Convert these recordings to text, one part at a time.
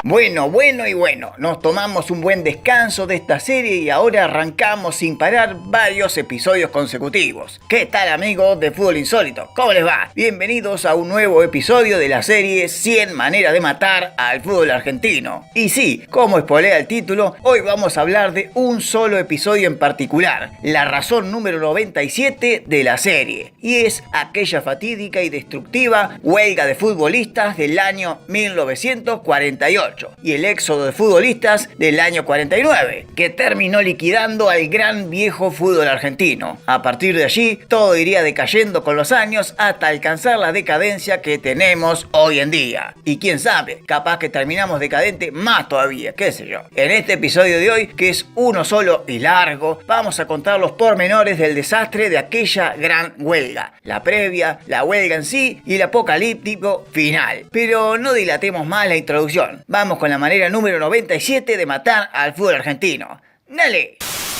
Bueno, nos tomamos un buen descanso de esta serie y ahora arrancamos sin parar varios episodios consecutivos. ¿Qué tal, amigos de Fútbol Insólito? ¿Cómo les va? Bienvenidos a un nuevo episodio de la serie 100 maneras de matar al fútbol argentino. Y sí, como spoilea el título, hoy vamos a hablar de un solo episodio en particular, la razón número 97 de la serie, y es aquella fatídica y destructiva huelga de futbolistas del año 1948. Y el éxodo de futbolistas del año 49, que terminó liquidando al gran viejo fútbol argentino. A partir de allí, todo iría decayendo con los años hasta alcanzar la decadencia que tenemos hoy en día. Y quién sabe, capaz que terminamos decadente más todavía, qué sé yo. En este episodio de hoy, que es uno solo y largo, vamos a contar los pormenores del desastre de aquella gran huelga, la previa, la huelga en sí y el apocalíptico final. Pero no dilatemos más la introducción. Vamos con la manera número 97 de matar al fútbol argentino. ¡Dale!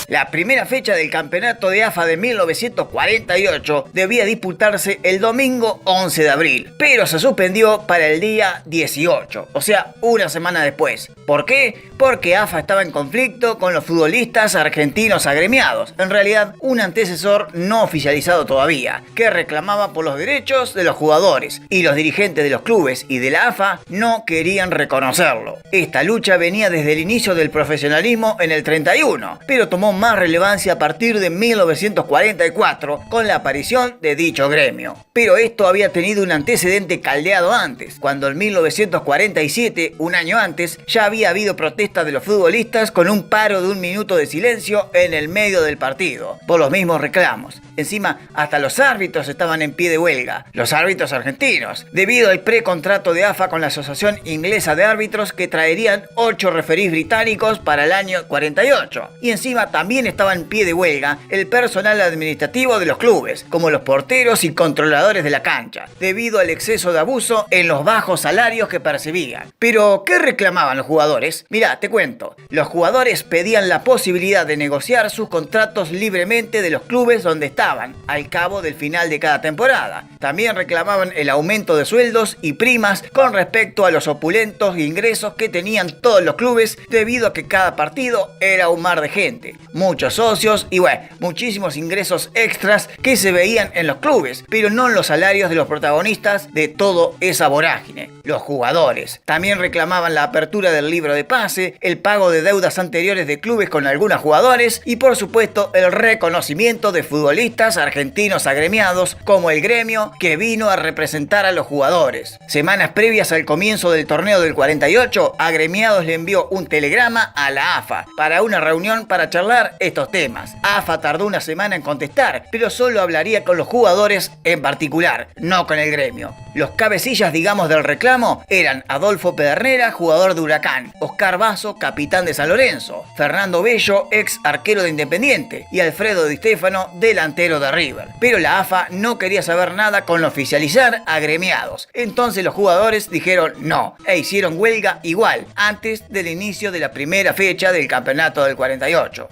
La primera fecha del campeonato de AFA de 1948 debía disputarse el domingo 11 de abril, pero se suspendió para el día 18, o sea, una semana después. ¿Por qué? Porque AFA estaba en conflicto con los futbolistas argentinos agremiados, en realidad un antecesor no oficializado todavía, que reclamaba por los derechos de los jugadores, y los dirigentes de los clubes y de la AFA no querían reconocerlo. Esta lucha venía desde el inicio del profesionalismo en el 31, pero tomó más relevancia a partir de 1944 con la aparición de dicho gremio. Pero esto había tenido un antecedente caldeado antes, cuando en 1947, un año antes, ya había habido protestas de los futbolistas con un paro de 1 minuto de silencio en el medio del partido, por los mismos reclamos. Encima, hasta los árbitros estaban en pie de huelga, los árbitros argentinos, debido al precontrato de AFA con la Asociación Inglesa de Árbitros que traerían 8 referís británicos para el año 48. Y encima también estaba en pie de huelga el personal administrativo de los clubes, como los porteros y controladores de la cancha, debido al exceso de abuso en los bajos salarios que percibían. Pero, ¿qué reclamaban los jugadores? Mirá, te cuento. Los jugadores pedían la posibilidad de negociar sus contratos libremente de los clubes donde estaban, al cabo del final de cada temporada. También reclamaban el aumento de sueldos y primas con respecto a los opulentos ingresos que tenían todos los clubes, debido a que cada partido era un mar de gente, muchos socios y muchísimos ingresos extras que se veían en los clubes, pero no en los salarios de los protagonistas de toda esa vorágine, los jugadores. También reclamaban la apertura del libro de pase, el pago de deudas anteriores de clubes con algunos jugadores y por supuesto el reconocimiento de futbolistas argentinos agremiados como el gremio que vino a representar a los jugadores. Semanas previas al comienzo del torneo del 48, Agremiados le envió un telegrama a la AFA para una reunión para charlar estos temas. AFA tardó una semana en contestar, pero solo hablaría con los jugadores en particular, no con el gremio. Los cabecillas, digamos, del reclamo eran Adolfo Pedernera, jugador de Huracán, Oscar Basso, capitán de San Lorenzo, Fernando Bello, ex arquero de Independiente, y Alfredo Di Stefano, delantero de River. Pero la AFA no quería saber nada con oficializar agremiados. Entonces los jugadores dijeron no, e hicieron huelga igual, antes del inicio de la primera fecha del campeonato del 48.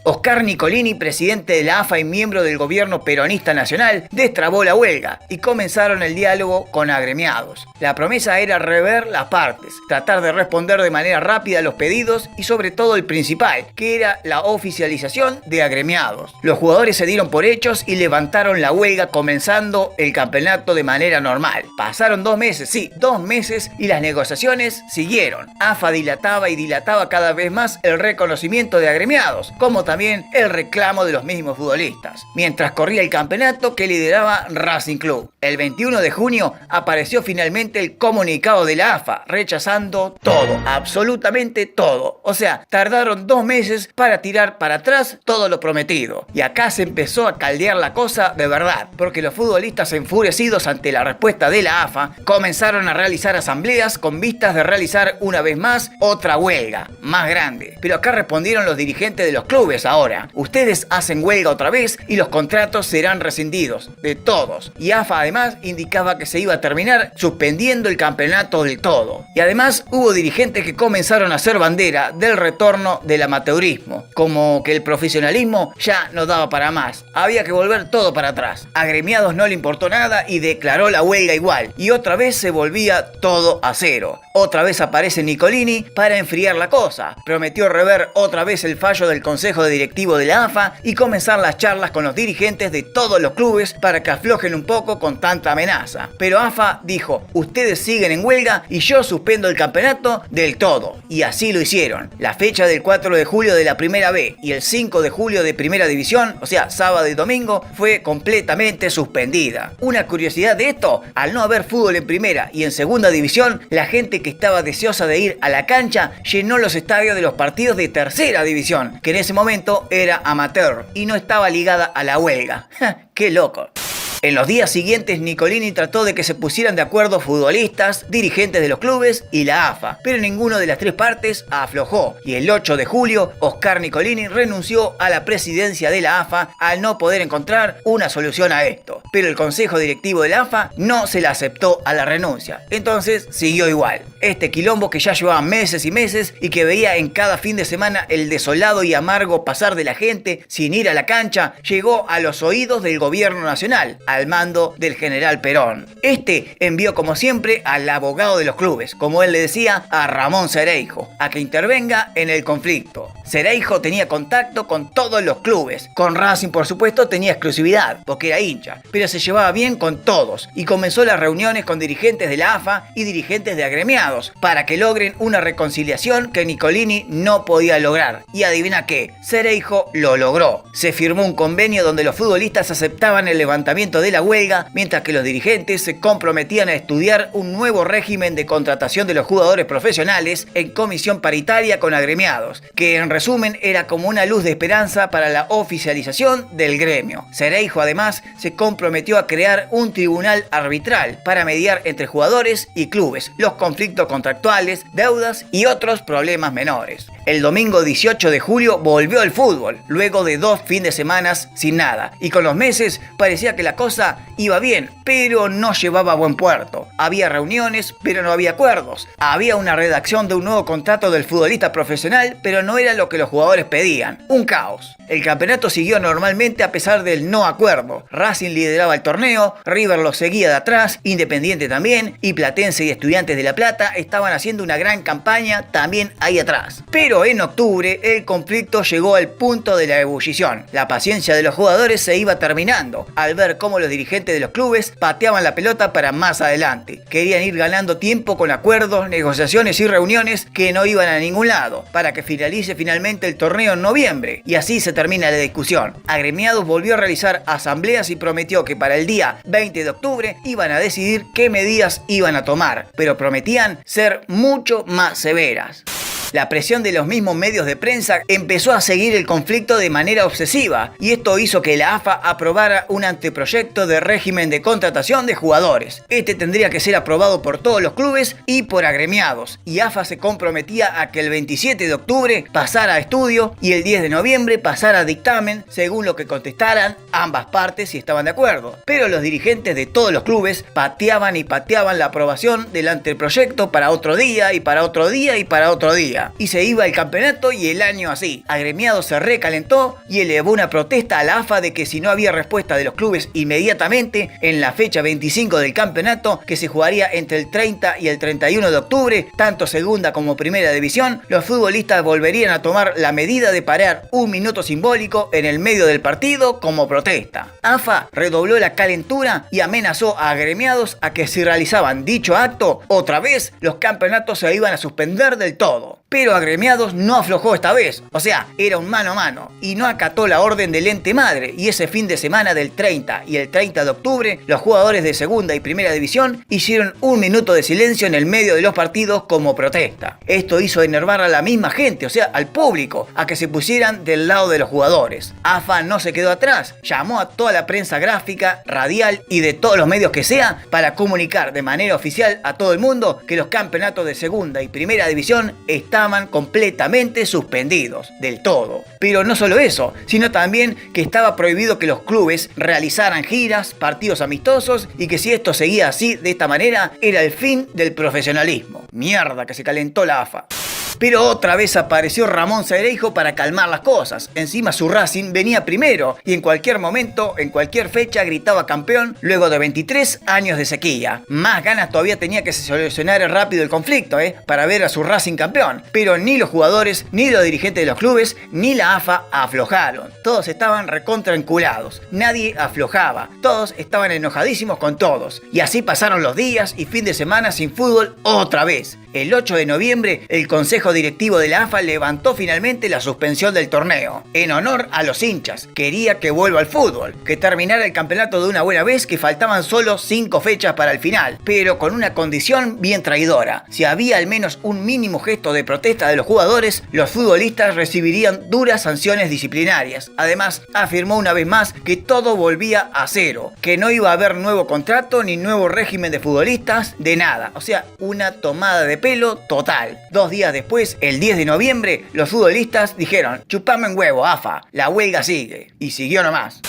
Oscar Nicolini, presidente de la AFA y miembro del gobierno peronista nacional, destrabó la huelga y comenzaron el diálogo con agremiados. La promesa era rever las partes, tratar de responder de manera rápida a los pedidos y sobre todo el principal, que era la oficialización de agremiados. Los jugadores se dieron por hechos y levantaron la huelga comenzando el campeonato de manera normal. Pasaron 2 meses, sí, 2 meses y las negociaciones siguieron. AFA dilataba y dilataba cada vez más el reconocimiento de agremiados, como también el reclamo de los mismos futbolistas, mientras corría el campeonato que lideraba Racing Club. El 21 de junio apareció finalmente el comunicado de la AFA, rechazando todo, absolutamente todo. O sea, tardaron 2 meses para tirar para atrás todo lo prometido. Y acá se empezó a caldear la cosa de verdad, porque los futbolistas enfurecidos ante la respuesta de la AFA comenzaron a realizar asambleas con vistas de realizar una vez más otra huelga, más grande. Pero acá respondieron los dirigentes de los clubes, es ahora. Ustedes hacen huelga otra vez y los contratos serán rescindidos, de todos. Y AFA además indicaba que se iba a terminar suspendiendo el campeonato del todo. Y además hubo dirigentes que comenzaron a hacer bandera del retorno del amateurismo, como que el profesionalismo ya no daba para más, había que volver todo para atrás. A Gremiados no le importó nada y declaró la huelga igual, y otra vez se volvía todo a cero. Otra vez aparece Nicolini para enfriar la cosa, prometió rever otra vez el fallo del Consejo de Directivo de la AFA y comenzar las charlas con los dirigentes de todos los clubes para que aflojen un poco con tanta amenaza. Pero AFA dijo, ustedes siguen en huelga y yo suspendo el campeonato del todo. Y así lo hicieron. La fecha del 4 de julio de la Primera B y el 5 de julio de Primera División, o sea, sábado y domingo, fue completamente suspendida. Una curiosidad de esto, al no haber fútbol en Primera y en Segunda División, la gente que estaba deseosa de ir a la cancha llenó los estadios de los partidos de Tercera División, que en ese momento era amateur y no estaba ligada a la huelga. ¡Qué loco! En los días siguientes, Nicolini trató de que se pusieran de acuerdo futbolistas, dirigentes de los clubes y la AFA, pero ninguno de las tres partes aflojó, y el 8 de julio, Oscar Nicolini renunció a la presidencia de la AFA al no poder encontrar una solución a esto. Pero el consejo directivo de la AFA no se le aceptó a la renuncia, entonces siguió igual. Este quilombo que ya llevaba meses y meses y que veía en cada fin de semana el desolado y amargo pasar de la gente sin ir a la cancha, llegó a los oídos del gobierno nacional, al mando del general Perón. Este envió como siempre al abogado de los clubes, como él le decía, a Ramón Cereijo, a que intervenga en el conflicto. Cereijo tenía contacto con todos los clubes. Con Racing, por supuesto, tenía exclusividad, porque era hincha, pero se llevaba bien con todos y comenzó las reuniones con dirigentes de la AFA y dirigentes de agremiados para que logren una reconciliación que Nicolini no podía lograr. Y adivina qué, Cereijo lo logró. Se firmó un convenio donde los futbolistas aceptaban el levantamiento de la huelga, mientras que los dirigentes se comprometían a estudiar un nuevo régimen de contratación de los jugadores profesionales en comisión paritaria con agremiados, que en resumen era como una luz de esperanza para la oficialización del gremio. Cereijo además se comprometió a crear un tribunal arbitral para mediar entre jugadores y clubes los conflictos contractuales, deudas y otros problemas menores. El domingo 18 de julio volvió el fútbol, luego de 2 fines de semana sin nada, y con los meses parecía que la cosa iba bien, pero no llevaba a buen puerto. Había reuniones, pero no había acuerdos. Había una redacción de un nuevo contrato del futbolista profesional, pero no era lo que los jugadores pedían. Un caos. El campeonato siguió normalmente a pesar del no acuerdo. Racing lideraba el torneo, River lo seguía de atrás, Independiente también, y Platense y Estudiantes de La Plata estaban haciendo una gran campaña también ahí atrás. Pero en octubre el conflicto llegó al punto de la ebullición. La paciencia de los jugadores se iba terminando al ver cómo los dirigentes de los clubes pateaban la pelota para más adelante. Querían ir ganando tiempo con acuerdos, negociaciones y reuniones que no iban a ningún lado, para que finalice finalmente el torneo en noviembre. Y así se termina la discusión. Agremiados volvió a realizar asambleas y prometió que para el día 20 de octubre iban a decidir qué medidas iban a tomar, pero prometían ser mucho más severas. La presión de los mismos medios de prensa empezó a seguir el conflicto de manera obsesiva, y esto hizo que la AFA aprobara un anteproyecto de régimen de contratación de jugadores. Este tendría que ser aprobado por todos los clubes y por agremiados, y AFA se comprometía a que el 27 de octubre pasara a estudio y el 10 de noviembre pasara a dictamen, según lo que contestaran ambas partes si estaban de acuerdo. Pero los dirigentes de todos los clubes pateaban y pateaban la aprobación del anteproyecto para otro día y para otro día y para otro día. Y se iba el campeonato y el año así. Agremiado se recalentó y elevó una protesta a la AFA de que si no había respuesta de los clubes inmediatamente en la fecha 25 del campeonato, que se jugaría entre el 30 y el 31 de octubre, tanto segunda como primera división, los futbolistas volverían a tomar la medida de parar un minuto simbólico en el medio del partido como protesta. AFA redobló la calentura y amenazó a agremiados a que si realizaban dicho acto, otra vez los campeonatos se iban a suspender del todo. Pero Agremiados no aflojó esta vez, o sea, era un mano a mano, y no acató la orden del ente madre, y ese fin de semana del 30 y el 30 de octubre, los jugadores de segunda y primera división hicieron un minuto de silencio en el medio de los partidos como protesta. Esto hizo enervar a la misma gente, o sea, al público, a que se pusieran del lado de los jugadores. AFA no se quedó atrás, llamó a toda la prensa gráfica, radial y de todos los medios que sea para comunicar de manera oficial a todo el mundo que los campeonatos de segunda y primera división estaban estaban completamente suspendidos, del todo. Pero no solo eso, sino también que estaba prohibido que los clubes realizaran giras, partidos amistosos y que si esto seguía así, de esta manera, era el fin del profesionalismo. Mierda que se calentó la AFA. Pero otra vez apareció Ramón Cereijo para calmar las cosas. Encima su Racing venía primero y en cualquier momento, en cualquier fecha gritaba campeón luego de 23 años de sequía. Más ganas todavía tenía que se solucionara rápido el conflicto, para ver a su Racing campeón. Pero ni los jugadores, ni los dirigentes de los clubes, ni la AFA aflojaron. Todos estaban recontra enculados. Nadie aflojaba. Todos estaban enojadísimos con todos. Y así pasaron los días y fin de semana sin fútbol otra vez. El 8 de noviembre, el Consejo Directivo de la AFA levantó finalmente la suspensión del torneo, en honor a los hinchas. Quería que vuelva al fútbol, que terminara el campeonato de una buena vez, que faltaban solo 5 fechas para el final, pero con una condición bien traidora. Si había al menos un mínimo gesto de protesta de los jugadores, los futbolistas recibirían duras sanciones disciplinarias. Además, afirmó una vez más que todo volvía a cero, que no iba a haber nuevo contrato ni nuevo régimen de futbolistas, de nada. O sea, una tomada de pelo total. 2 días después, el 10 de noviembre, los futbolistas dijeron: chupame un huevo, AFA, la huelga sigue. Y siguió nomás.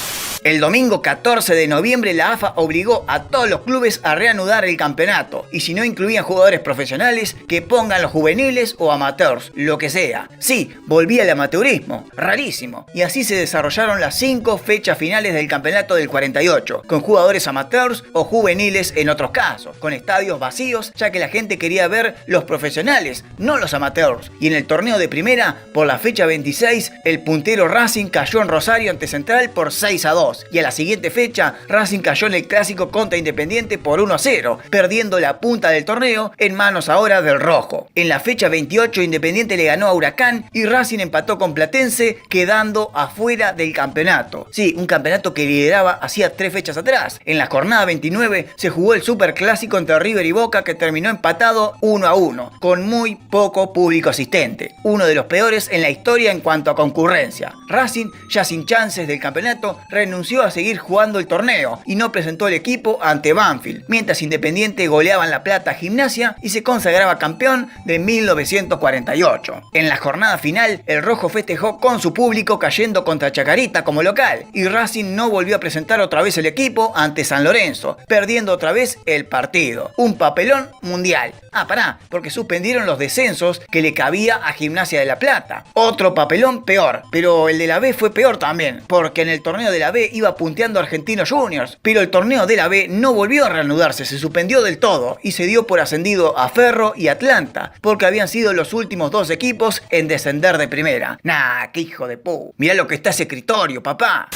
El domingo 14 de noviembre la AFA obligó a todos los clubes a reanudar el campeonato y si no incluían jugadores profesionales, que pongan los juveniles o amateurs, lo que sea. Sí, volvía el amateurismo, rarísimo. Y así se desarrollaron las 5 fechas finales del campeonato del 48, con jugadores amateurs o juveniles en otros casos, con estadios vacíos, ya que la gente quería ver los profesionales, no los amateurs. Y en el torneo de primera, por la fecha 26, el puntero Racing cayó en Rosario ante Central por 6-2. Y a la siguiente fecha, Racing cayó en el clásico contra Independiente por 1-0, perdiendo la punta del torneo en manos ahora del rojo. En la fecha 28, Independiente le ganó a Huracán y Racing empató con Platense, quedando afuera del campeonato. Sí, un campeonato que lideraba hacía 3 fechas atrás. En la jornada 29 se jugó el superclásico entre River y Boca, que terminó empatado 1-1, con muy poco público asistente. Uno de los peores en la historia en cuanto a concurrencia. Racing, ya sin chances del campeonato, renunció a seguir jugando el torneo y no presentó el equipo ante Banfield, mientras Independiente goleaba en La Plata a Gimnasia y se consagraba campeón de 1948. En la jornada final, el rojo festejó con su público cayendo contra Chacarita como local y Racing no volvió a presentar otra vez el equipo ante San Lorenzo, perdiendo otra vez el partido. Un papelón mundial. Pará, porque suspendieron los descensos que le cabía a Gimnasia de La Plata. Otro papelón peor, pero el de la B fue peor también, porque en el torneo de la B iba punteando Argentinos Juniors, pero el torneo de la B no volvió a reanudarse, se suspendió del todo y se dio por ascendido a Ferro y Atlanta, porque habían sido los últimos 2 equipos en descender de primera. Nah, qué hijo de pu. Mirá lo que está ese escritorio, papá.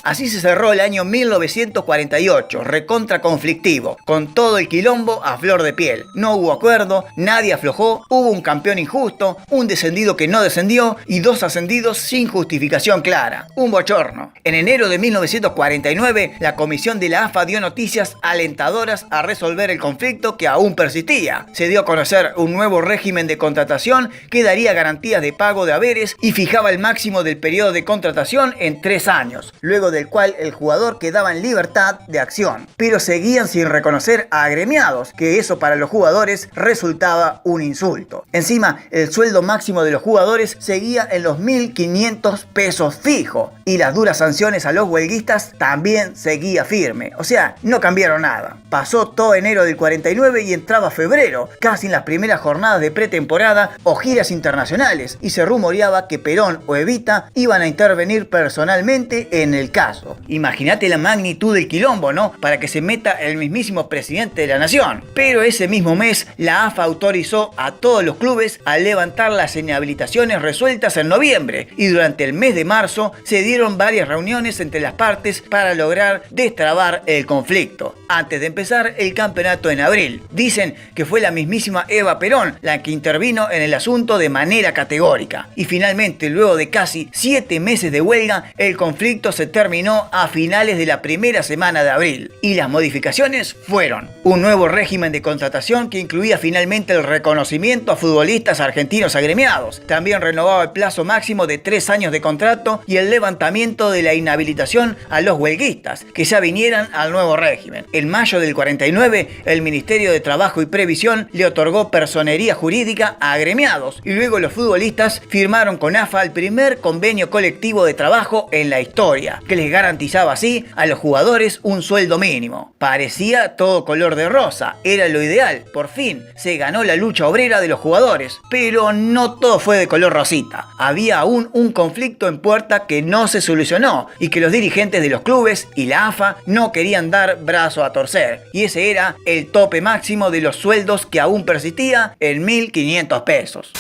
Así se cerró el año 1948, recontra conflictivo, con todo el quilombo a flor de piel. No hubo acuerdo, nadie aflojó, hubo un campeón injusto, un descendido que no descendió y 2 ascendidos sin justificación clara. Un bochorno. En enero de 1949, la comisión de la AFA dio noticias alentadoras a resolver el conflicto que aún persistía. Se dio a conocer un nuevo régimen de contratación que daría garantías de pago de haberes y fijaba el máximo del periodo de contratación en 3 años. Luego del cual el jugador quedaba en libertad de acción, pero seguían sin reconocer a agremiados, que eso para los jugadores resultaba un insulto. Encima, el sueldo máximo de los jugadores seguía en los 1.500 pesos fijo, y las duras sanciones a los huelguistas también seguía firme. O sea, no cambiaron nada. Pasó todo enero del 49 y entraba febrero, casi en las primeras jornadas de pretemporada o giras internacionales, y se rumoreaba que Perón o Evita iban a intervenir personalmente en el caso. Imagínate la magnitud del quilombo, ¿no? Para que se meta el mismísimo presidente de la nación. Pero ese mismo mes, la AFA autorizó a todos los clubes a levantar las inhabilitaciones resueltas en noviembre, y durante el mes de marzo se dieron varias reuniones entre las partes para lograr destrabar el conflicto, antes de empezar el campeonato en abril. Dicen que fue la mismísima Eva Perón la que intervino en el asunto de manera categórica. Y finalmente, luego de casi 7 meses de huelga, el conflicto se terminó terminó a finales de la primera semana de abril. Y las modificaciones fueron un nuevo régimen de contratación que incluía finalmente el reconocimiento a futbolistas argentinos agremiados. También renovaba el plazo máximo de 3 años de contrato y el levantamiento de la inhabilitación a los huelguistas que ya vinieran al nuevo régimen. En mayo del 49, el Ministerio de Trabajo y Previsión le otorgó personería jurídica a agremiados y luego los futbolistas firmaron con AFA el primer convenio colectivo de trabajo en la historia, que les garantizaba así a los jugadores un sueldo mínimo. Parecía todo color de rosa, era lo ideal, por fin se ganó la lucha obrera de los jugadores, pero no todo fue de color rosita. Había aún un conflicto en puerta que no se solucionó y que los dirigentes de los clubes y la AFA no querían dar brazo a torcer, y ese era el tope máximo de los sueldos que aún persistía en 1.500 pesos.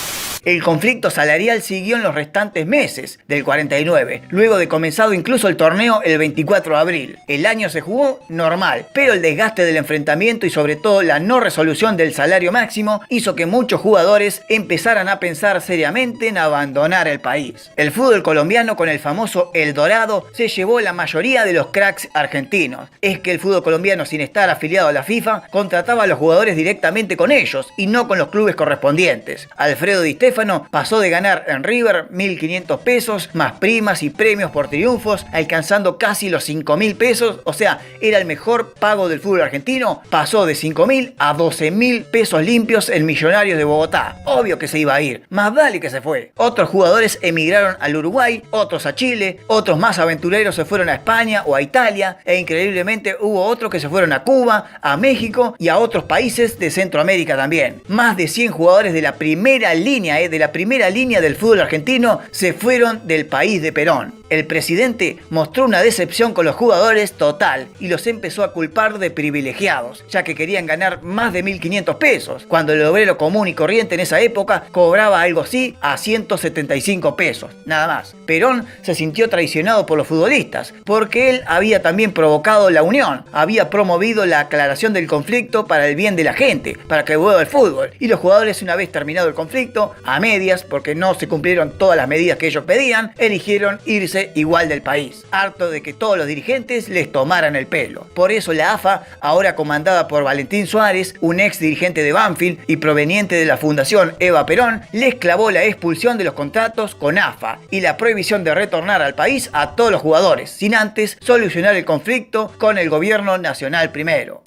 El conflicto salarial siguió en los restantes meses del 49, luego de comenzado incluso el torneo el 24 de abril. El año se jugó normal, pero el desgaste del enfrentamiento y sobre todo la no resolución del salario máximo hizo que muchos jugadores empezaran a pensar seriamente en abandonar el país. El fútbol colombiano, con el famoso El Dorado, se llevó la mayoría de los cracks argentinos. Es que el fútbol colombiano, sin estar afiliado a la FIFA, contrataba a los jugadores directamente con ellos y no con los clubes correspondientes. Alfredo Di Stéfano pasó de ganar en River 1.500 pesos más primas y premios por triunfos, alcanzando casi los 5.000 pesos, o sea, era el mejor pago del fútbol argentino. Pasó de 5.000 a 12.000 pesos limpios en Millonarios de Bogotá. Obvio que se iba a ir, más vale que se fue. Otros jugadores emigraron al Uruguay, otros a Chile, otros más aventureros se fueron a España o a Italia, e increíblemente hubo otros que se fueron a Cuba, a México y a otros países de Centroamérica también. Más de 100 jugadores de la primera línea del fútbol argentino se fueron del país de Perón. El presidente mostró una decepción con los jugadores total y los empezó a culpar de privilegiados, ya que querían ganar más de 1.500 pesos, cuando el obrero común y corriente en esa época cobraba algo así a 175 pesos, nada más. Perón se sintió traicionado por los futbolistas, porque él había también provocado la unión, había promovido la aclaración del conflicto para el bien de la gente, para que vuelva el fútbol, y los jugadores, una vez terminado el conflicto, a medias, porque no se cumplieron todas las medidas que ellos pedían, eligieron irse igual del país, harto de que todos los dirigentes les tomaran el pelo. Por eso la AFA, ahora comandada por Valentín Suárez, un ex dirigente de Banfield y proveniente de la Fundación Eva Perón, les clavó la expulsión de los contratos con AFA y la prohibición de retornar al país a todos los jugadores, sin antes solucionar el conflicto con el gobierno nacional primero.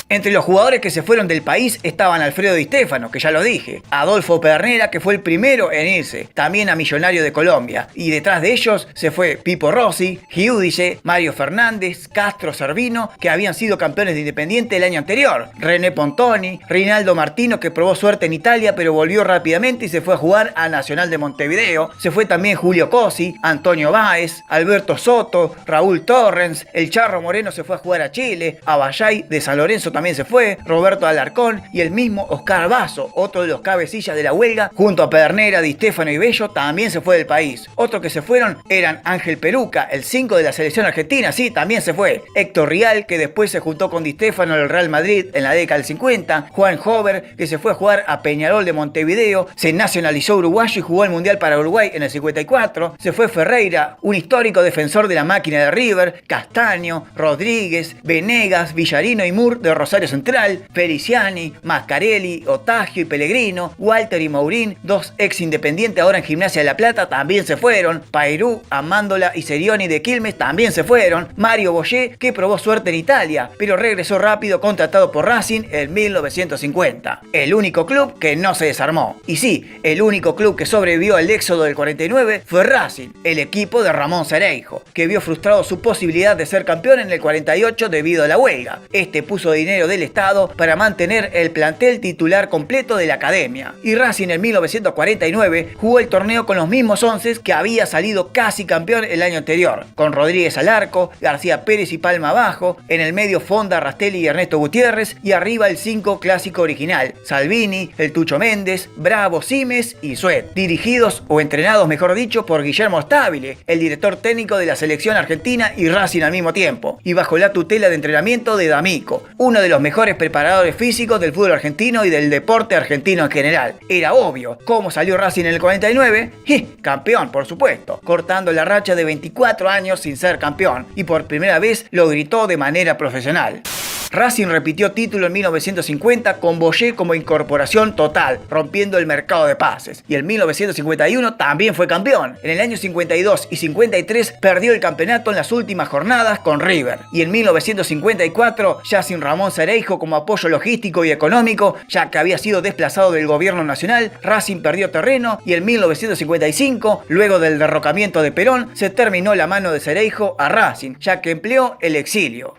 Entre los jugadores que se fueron del país estaban Alfredo Di Stéfano, que ya lo dije, Adolfo Pedernera, que fue el primero en irse, también a Millonario de Colombia, y detrás de ellos se fue Pipo Rossi, Giudice, Mario Fernández, Castro Servino, que habían sido campeones de Independiente el año anterior, René Pontoni, Rinaldo Martino, que probó suerte en Italia pero volvió rápidamente y se fue a jugar a Nacional de Montevideo, se fue también Julio Cosi, Antonio Báez, Alberto Soto, Raúl Torrens, el Charro Moreno se fue a jugar a Chile, a Bayay de San Lorenzo también se fue, Roberto Alarcón y el mismo Oscar Basso, otro de los cabecillas de la huelga, junto a Pedernera, Di Stéfano y Bello, también se fue del país. Otros que se fueron eran Ángel Peruca, el 5 de la selección argentina, sí, también se fue. Héctor Rial, que después se juntó con Di Stéfano en el Real Madrid en la década del 50. Juan Hover, que se fue a jugar a Peñarol de Montevideo, se nacionalizó uruguayo y jugó el Mundial para Uruguay en el 54. Se fue Ferreira, un histórico defensor de la máquina de River, Castaño, Rodríguez, Venegas, Villarino y Moore de Rosario Central, Feliciani, Mascarelli, Otagio y Pellegrino, Walter y Mourín, dos ex independientes ahora en Gimnasia de La Plata, también se fueron. Pairú, Amándola y Serioni de Quilmes también se fueron. Mario Boyé, que probó suerte en Italia, pero regresó rápido contratado por Racing en 1950. El único club que no se desarmó. Y sí, el único club que sobrevivió al éxodo del 49 fue Racing, el equipo de Ramón Cereijo, que vio frustrado su posibilidad de ser campeón en el 48 debido a la huelga. Este puso dinero del Estado para mantener el plantel titular completo de la academia. Y Racing en 1949 jugó el torneo con los mismos 11 que había salido casi campeón el año anterior, con Rodríguez al arco, García Pérez y Palma abajo, en el medio Fonda, Rastelli y Ernesto Gutiérrez, y arriba el 5 clásico original, Salvini, el Tucho Méndez, Bravo, Simes y Suet, dirigidos o entrenados mejor dicho por Guillermo Stabile, el director técnico de la selección argentina y Racing al mismo tiempo, y bajo la tutela de entrenamiento de D'Amico, uno de los mejores preparadores físicos del fútbol argentino y del deporte argentino en general. Era obvio cómo salió Racing en el 49 y campeón, por supuesto, cortando la racha de 24 años sin ser campeón, y por primera vez lo gritó de manera profesional. Racing repitió título en 1950 con Boyé como incorporación total, rompiendo el mercado de pases. Y en 1951 también fue campeón. En el año 52 y 53 perdió el campeonato en las últimas jornadas con River. Y en 1954 ya sin Ramón Cereijo como apoyo logístico y económico, ya que había sido desplazado del gobierno nacional, Racing perdió terreno y en 1955, luego del derrocamiento de Perón, se terminó la mano de Cereijo a Racing, ya que empleó el exilio.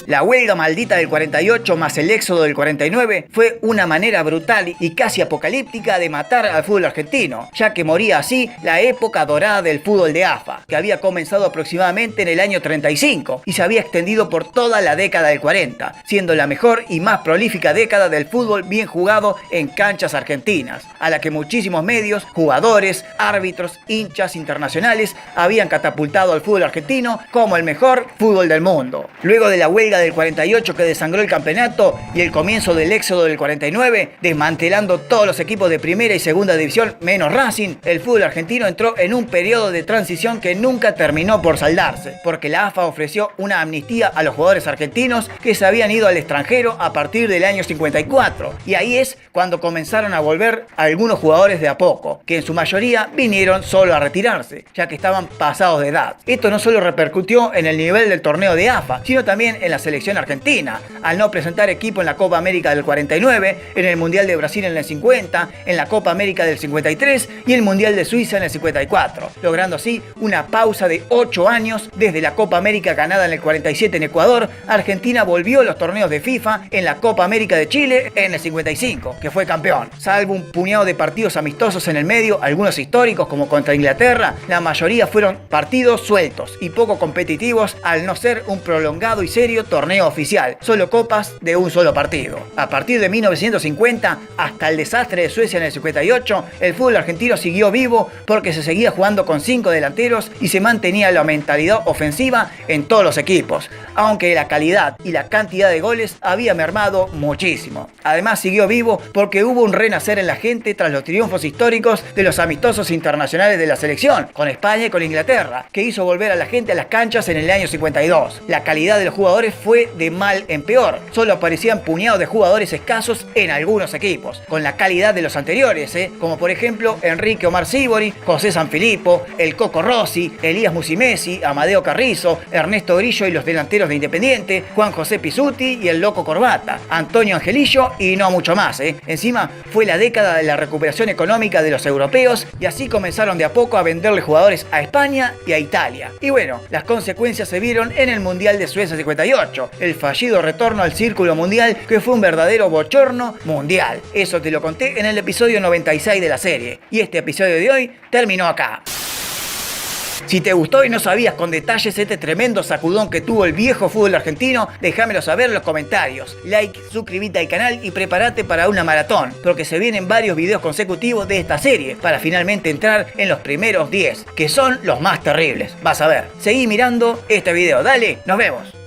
La huelga maldita del 48 más el éxodo del 49 fue una manera brutal y casi apocalíptica de matar al fútbol argentino, ya que moría así la época dorada del fútbol de AFA, que había comenzado aproximadamente en el año 35 y se había extendido por toda la década del 40, siendo la mejor y más prolífica década del fútbol bien jugado en canchas argentinas, a la que muchísimos medios, jugadores, árbitros, hinchas internacionales habían catapultado al fútbol argentino como el mejor fútbol del mundo. Luego de la huelga del 48 que desangró el campeonato y el comienzo del éxodo del 49, desmantelando todos los equipos de primera y segunda división menos Racing, el fútbol argentino entró en un periodo de transición que nunca terminó por saldarse, porque la AFA ofreció una amnistía a los jugadores argentinos que se habían ido al extranjero a partir del año 54, y ahí es cuando comenzaron a volver algunos jugadores de a poco, que en su mayoría vinieron solo a retirarse, ya que estaban pasados de edad. Esto no solo repercutió en el nivel del torneo de AFA, sino también en la selección argentina, al no presentar equipo en la Copa América del 49, en el Mundial de Brasil en el 50, en la Copa América del 53 y el Mundial de Suiza en el 54, logrando así una pausa de 8 años. Desde la Copa América ganada en el 47 en Ecuador, Argentina volvió a los torneos de FIFA en la Copa América de Chile en el 55, que fue campeón. Salvo un puñado de partidos amistosos en el medio, algunos históricos como contra Inglaterra, la mayoría fueron partidos sueltos y poco competitivos al no ser un prolongado y serio torneo oficial, solo copas de un solo partido. A partir de 1950 hasta el desastre de Suecia en el 58, el fútbol argentino siguió vivo porque se seguía jugando con 5 delanteros y se mantenía la mentalidad ofensiva en todos los equipos, aunque la calidad y la cantidad de goles había mermado muchísimo. Además siguió vivo porque hubo un renacer en la gente tras los triunfos históricos de los amistosos internacionales de la selección, con España y con Inglaterra, que hizo volver a la gente a las canchas en el año 52. La calidad de los jugadores fue de mal en peor, solo aparecían puñados de jugadores escasos en algunos equipos, con la calidad de los anteriores, como por ejemplo Enrique Omar Sívori, José Sanfilippo, el Coco Rossi, Elías Musimesi, Amadeo Carrizo, Ernesto Grillo y los delanteros de Independiente, Juan José Pisuti y el Loco Corbata, Antonio Angelillo y no mucho más. Encima fue la década de la recuperación económica de los europeos y así comenzaron de a poco a venderle jugadores a España y a Italia. Y bueno, las consecuencias se vieron en el Mundial de Suecia 58, el fallido retorno al círculo mundial que fue un verdadero bochorno mundial. Eso te lo conté en el episodio 96 de la serie y este episodio de hoy terminó acá. Si te gustó y no sabías con detalles este tremendo sacudón que tuvo el viejo fútbol argentino, déjamelo saber en los comentarios. Like, suscríbete al canal y prepárate para una maratón, porque se vienen varios videos consecutivos de esta serie para finalmente entrar en los primeros 10, que son los más terribles. Vas a ver. Seguí mirando este video. Dale, nos vemos.